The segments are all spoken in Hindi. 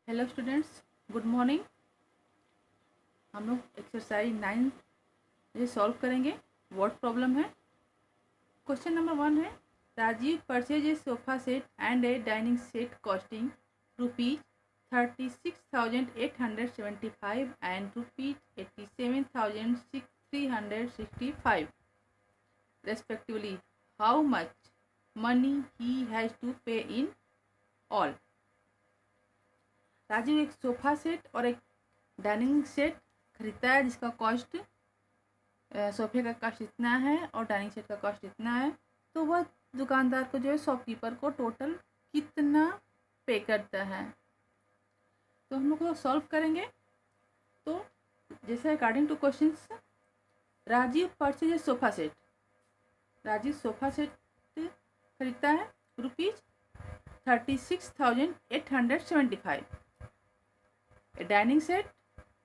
Hello students, good morning. हम लोग एक्सरसाइज 9 ये सॉल्व करेंगे। व्हाट प्रॉब्लम है। क्वेश्चन नंबर 1 है, Rajiv purchase a sofa set and a dining set costing rupees 36,875 and rupees 87,365 respectively. How much money he has to pay in all? Rajiv एक सोफा सेट और एक डाइनिंग सेट खरीदता है जिसका कॉस्ट सोफे का कॉस्ट इतना है और डाइनिंग सेट का कॉस्ट इतना है। तो वह दुकानदार को जो है शॉपकीपर को टोटल कितना पे करता है। तो हम लोग को सॉल्व करेंगे। तो जैसे according to questions, Rajiv purchase sofa set. Rajiv sofa set खरीदता है rupees 36,875। Dining set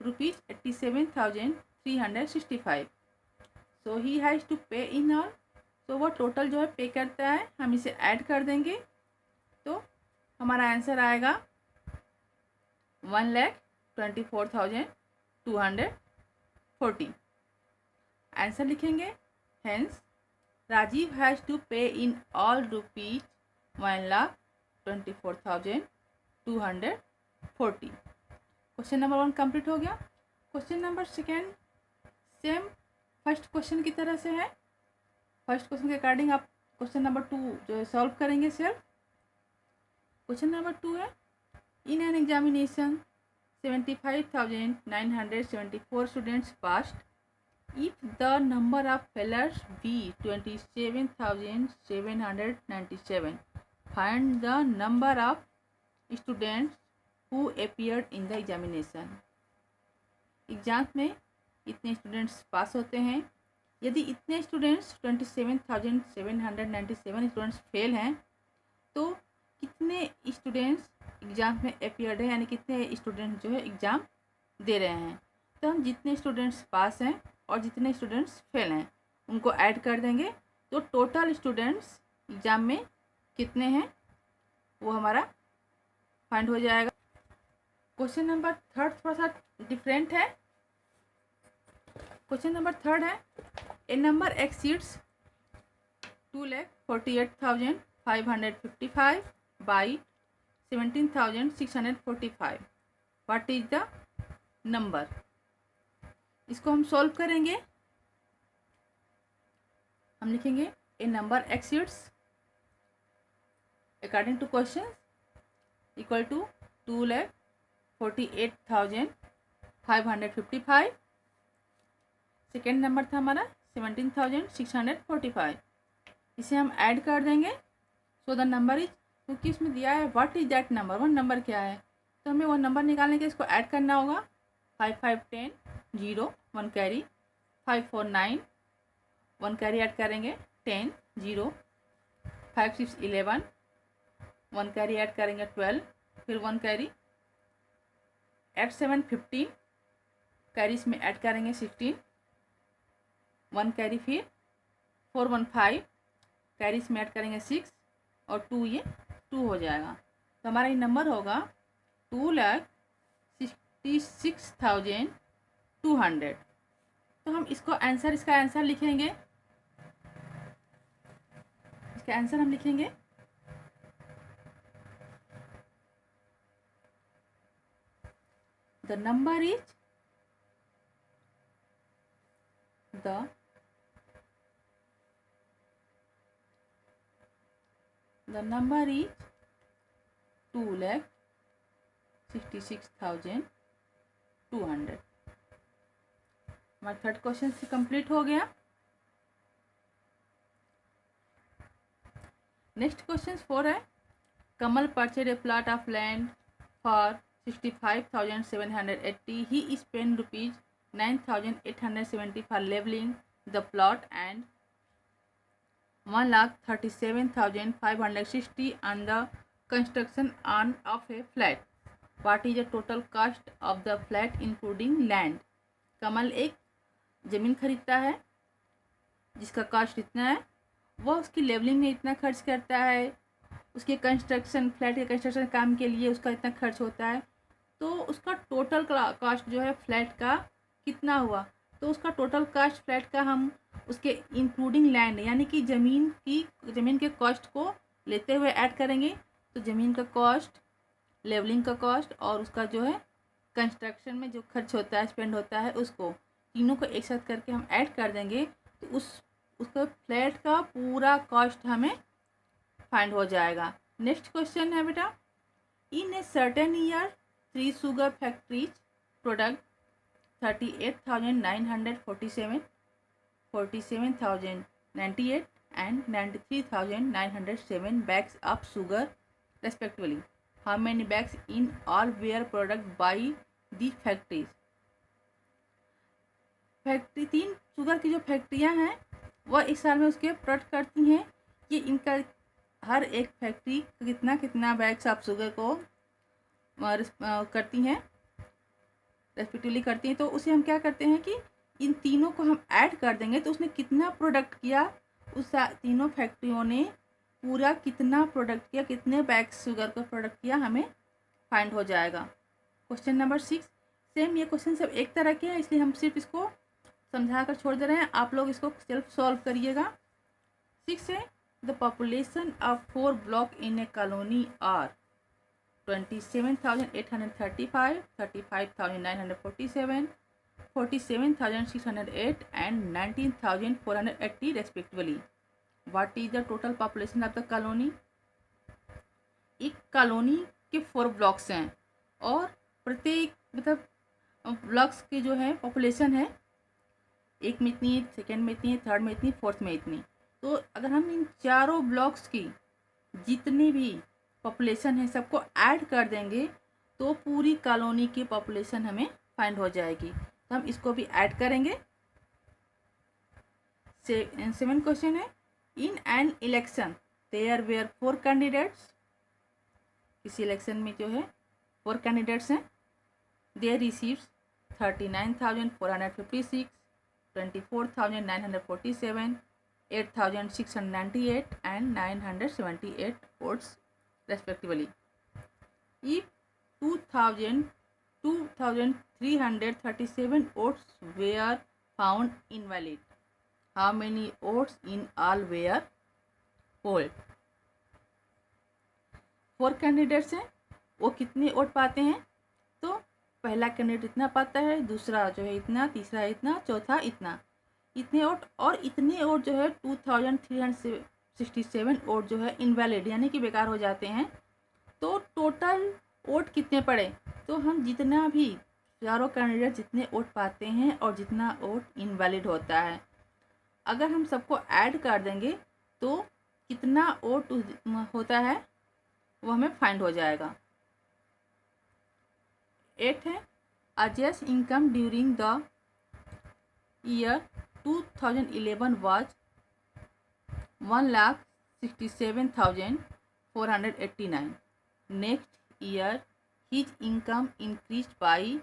rupees 87,365। So he has to pay in all. तो वो टोटल जो है पे करता है, हम इसे ऐड कर देंगे तो हमारा आंसर आएगा 1,24,240। आंसर लिखेंगे, hence Rajiv has to pay in all rupees 1,24,240। Question number 1 complete हो गया। Question number 2 same first question की तरह से है। फर्स्ट क्वेश्चन के अकॉर्डिंग आप क्वेश्चन नंबर 2 जो है सॉल्व करेंगे सेल्फ। क्वेश्चन नंबर 2 है, in an examination 75,974 students passed. If the number of failures be 27,797, find the number of students who appeared in the examination. Exam में इतने स्टूडेंट्स पास होते हैं। यदि इतने स्टूडेंट्स 27,797 स्टूडेंट्स फेल हैं तो कितने स्टूडेंट्स एग्ज़ाम में अपियर्ड है, यानी कितने स्टूडेंट्स जो है एग्ज़ाम दे रहे हैं। तो हम जितने स्टूडेंट्स पास हैं और जितने स्टूडेंट्स फेल हैं उनको ऐड कर देंगे तो टोटल स्टूडेंट्स एग्ज़ाम में कितने हैं वो हमारा फाइंड हो जाएगा। क्वेश्चन नंबर 3 थोड़ा सा डिफरेंट है। क्वेश्चन नंबर 3 है, a number exceeds 2,48,555 by 17,645। What is the number. इसको हम सॉल्व करेंगे। हम लिखेंगे a number exceeds according to question equal to 2,48,555। Second number था हमारा 17,645। इसे हम ऐड कर देंगे। सो द नंबर इज, क्योंकि इसमें दिया है व्हाट इज दैट नंबर, वो नंबर क्या है, तो हमें वो नंबर निकालने के इसको ऐड करना होगा। 5 5 10 0 1 कैरी, 5 4 9 1 कैरी ऐड करेंगे 10 0, 5 6 11 1 कैरी ऐड करेंगे 12, फिर 1 कैरी, 8 7 15 कैरी इसमें ऐड करेंगे 16, 1 कैरी, फिर 4 1 5 कैरी इसमें ऐड करेंगे 6 और 2, ये 2 हो जाएगा। तो हमारा ये नंबर होगा 2,66,200। तो हम इसका आंसर लिखेंगे। इसका आंसर हम लिखेंगे the number is the number is 2,66,200। हमारा थर्ड क्वेश्चन से कंप्लीट हो गया। नेक्स्ट क्वेश्चन 4 है, Kamal purchase a plot of land for 65,780। He spend rupees 9,870 for levelling the plot and 1,37,560 on the construction of a flat. What is the total cost of the flat including land? कमल एक ज़मीन खरीदता है जिसका कॉस्ट इतना है, वह उसकी लेवलिंग में इतना खर्च करता है, उसके कंस्ट्रक्शन फ्लैट के कंस्ट्रक्शन काम के लिए उसका इतना खर्च होता है। तो उसका टोटल कॉस्ट जो है फ्लैट का कितना हुआ। तो उसका टोटल कॉस्ट फ्लैट का हम उसके इंक्लूडिंग लैंड यानी कि ज़मीन के कॉस्ट को लेते हुए ऐड करेंगे। तो ज़मीन का कॉस्ट, लेवलिंग का कॉस्ट और उसका जो है कंस्ट्रक्शन में जो खर्च होता है, स्पेंड होता है, उसको तीनों को एक साथ करके हम ऐड कर देंगे तो उसका फ्लैट का पूरा कॉस्ट हमें फाइंड हो जाएगा। नेक्स्ट क्वेश्चन है बेटा, in a certain year 3 sugar factories product 38,947, 47,098 and 93,907 bags of sugar respectively. How many bags in all were product by the factories? Factory 3 sugar की जो फैक्ट्रियां हैं वह इस साल में उसके प्रोडक्ट करती हैं। ये इनका हर एक फैक्ट्री कितना कितना बैग्स ऑफ शुगर को करती हैं, रेस्पेक्टिवली करती हैं। तो उसे हम क्या करते हैं कि इन तीनों को हम ऐड कर देंगे तो उसने कितना प्रोडक्ट किया, उस तीनों फैक्ट्रियों ने पूरा कितना प्रोडक्ट किया, कितने बैग्स शुगर का प्रोडक्ट किया, हमें फाइंड हो जाएगा। क्वेश्चन नंबर 6 सेम, ये क्वेश्चन सब एक तरह के हैं इसलिए हम सिर्फ इसको समझा कर छोड़ दे रहे हैं, आप लोग इसको सेल्फ सॉल्व करिएगा। 6 है, the population of 4 block in a colony are 27,835, 35,947, 47,608 and 19,480 respectively. What is the total population of the colony? एक कॉलोनी के 4 ब्लॉक्स हैं और प्रत्येक मतलब ब्लॉक्स की जो है पॉपुलेशन है, एक में इतनी, सेकेंड में इतनी, थर्ड में इतनी, फोर्थ में इतनी। तो अगर हम इन चारों ब्लॉक्स की जितनी भी पॉपुलेशन है सबको ऐड कर देंगे तो पूरी कॉलोनी की पॉपुलेशन हमें फाइंड हो जाएगी। तो हम इसको भी ऐड करेंगे। 7 क्वेश्चन है, in an election there were 4 candidates, इस इलेक्शन में जो है 4 कैंडिडेट्स हैं, they receives 39,456, 24,947, 8,698 and 978 votes respectively. If 2,337 votes were found invalid, how many votes in all were polled? 4 candidates हैं, वो कितने वोट पाते हैं? तो पहला कैंडिडेट इतना पाता है, दूसरा जो है इतना, तीसरा इतना, चौथा इतना, इतने वोट। और इतने वोट जो है 2,367 वोट जो है इनवैलिड यानी कि बेकार हो जाते हैं। तो टोटल वोट कितने पड़े? तो हम जितना भी चारों कैंडिडेट जितने वोट पाते हैं और जितना वोट इनवैलिड होता है, अगर हम सबको ऐड कर देंगे तो कितना वोट होता है वो हमें फाइंड हो जाएगा। 8 है, Ajay's income during the year 2011 was 1,67,489. Next year his income increased by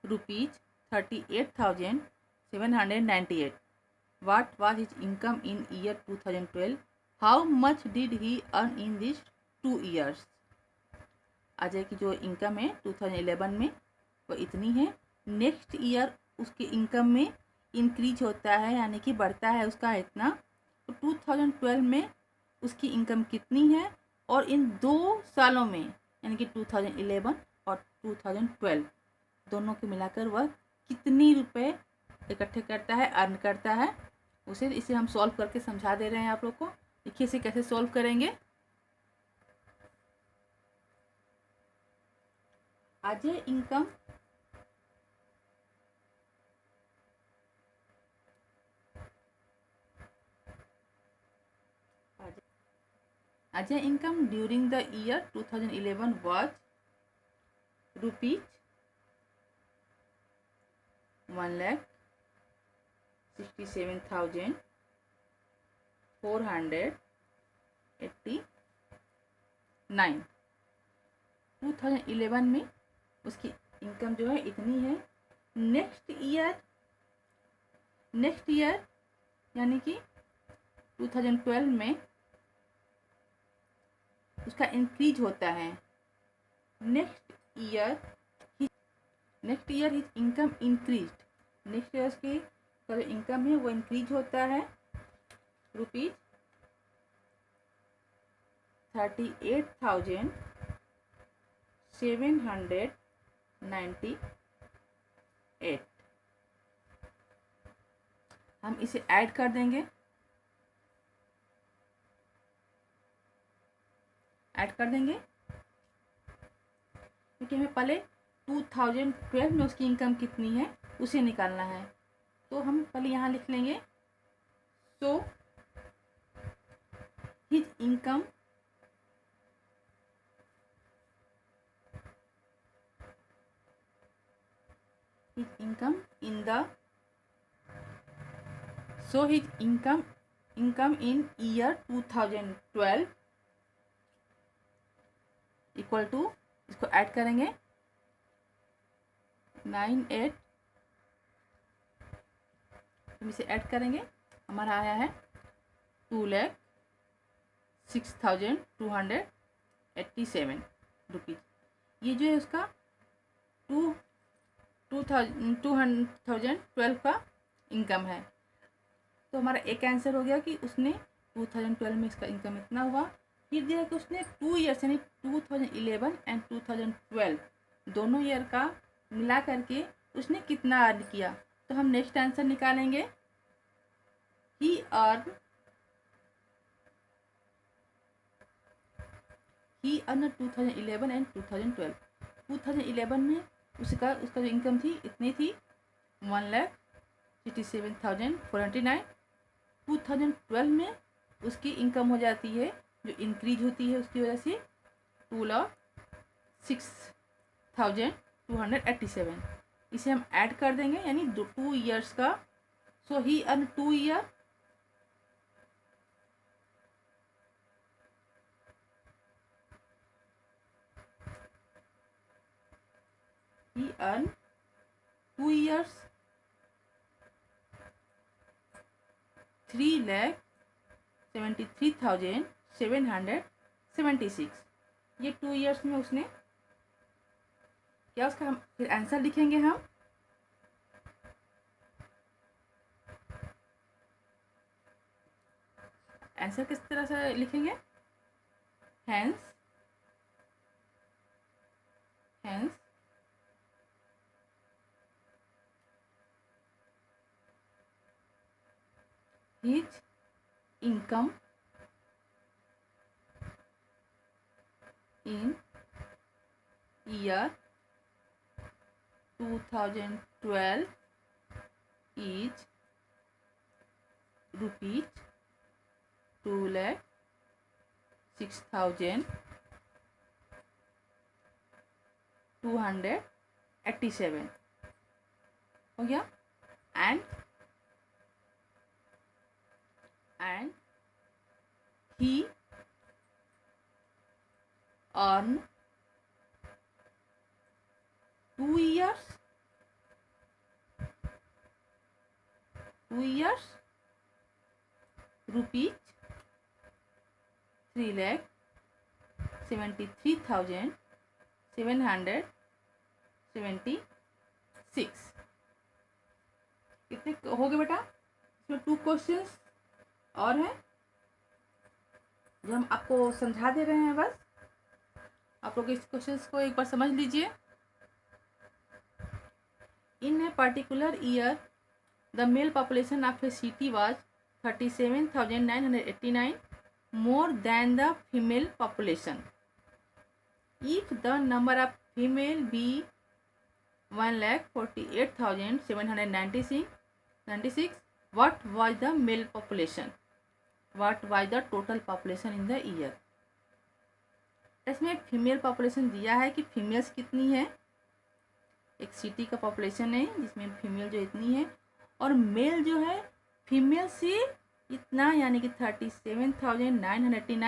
rupees 38,798. What was his income in year 2012? How much did he earn in these 2 years? Ajay की जो इनकम है 2011 में वो इतनी है। नेक्स्ट ईयर उसके इनकम में इंक्रीज होता है यानी कि बढ़ता है उसका इतना। तो 2012 में उसकी इनकम कितनी है और इन 2 सालों में यानी कि 2011 और 2012 दोनों को मिलाकर वह कितनी रुपए इकट्ठे करता है, अर्न करता है, इसे हम सॉल्व करके समझा दे रहे हैं आप लोग को। देखिए इसे कैसे सॉल्व करेंगे। Ajay income during the year 2011 was rupees 1,67,489। 2011 में उसकी इनकम जो है इतनी है। नेक्स्ट ईयर यानी कि 2012 में उसका इंक्रीज होता है। Next year next year his income increased, next year उसकी जो इनकम है वो इंक्रीज होता है रुपीज 38,798। हम इसे ऐड कर देंगे, क्योंकि हमें पहले 2012 में उसकी इनकम कितनी है उसे निकालना है। तो हम पहले यहाँ लिख लेंगे so his income in the so his income in year 2012 equal to, इसको ऐड करेंगे 98, हम इसे ऐड करेंगे, हमारा आया है 2,06,287 रुपीज़। ये जो है उसका 2012 का इनकम है। तो हमारा एक आंसर हो गया कि उसने 2012 में इसका इनकम इतना हुआ। फिर दिया कि उसने 2 ईयर्स यानी 2011 एंड 2012 दोनों ईयर का मिला करके उसने कितना अर्न किया। तो हम नेक्स्ट आंसर निकालेंगे, ही अर्न 2011 एंड 2012। 2011 में उसका जो इनकम थी इतनी थी 1,67,409। 2012 में उसकी इनकम हो जाती है जो इंक्रीज होती है उसकी वजह से 2,06,287। इसे हम ऐड कर देंगे यानी 2 ईयर्स का। सो ही earn 2 year he earned 2 years 3,73,776। ये 2 ईयर्स में उसने क्या, उसका हम फिर आंसर लिखेंगे। हम आंसर किस तरह से लिखेंगे, hence his income in year 2012 is rupees 2,06,287 हो गया। And he earned 2 years rupees 3,73,776। कितने हो गए बेटा? इसमें 2 क्वेश्चंस और हैं जो हम आपको समझा दे रहे हैं। बस आप लोग इस क्वेश्चंस को एक बार समझ लीजिए। In a particular year the male population of a city was 37,989 more than the female population. If the number of female be 1,48,796, what was the male population? What was the total population in the year? इसमें फीमेल पॉपुलेशन दिया है कि फीमेल्स कितनी है, एक सिटी का पॉपुलेशन है जिसमें फीमेल जो इतनी है, और मेल जो है फीमेल से इतना यानी कि 37,989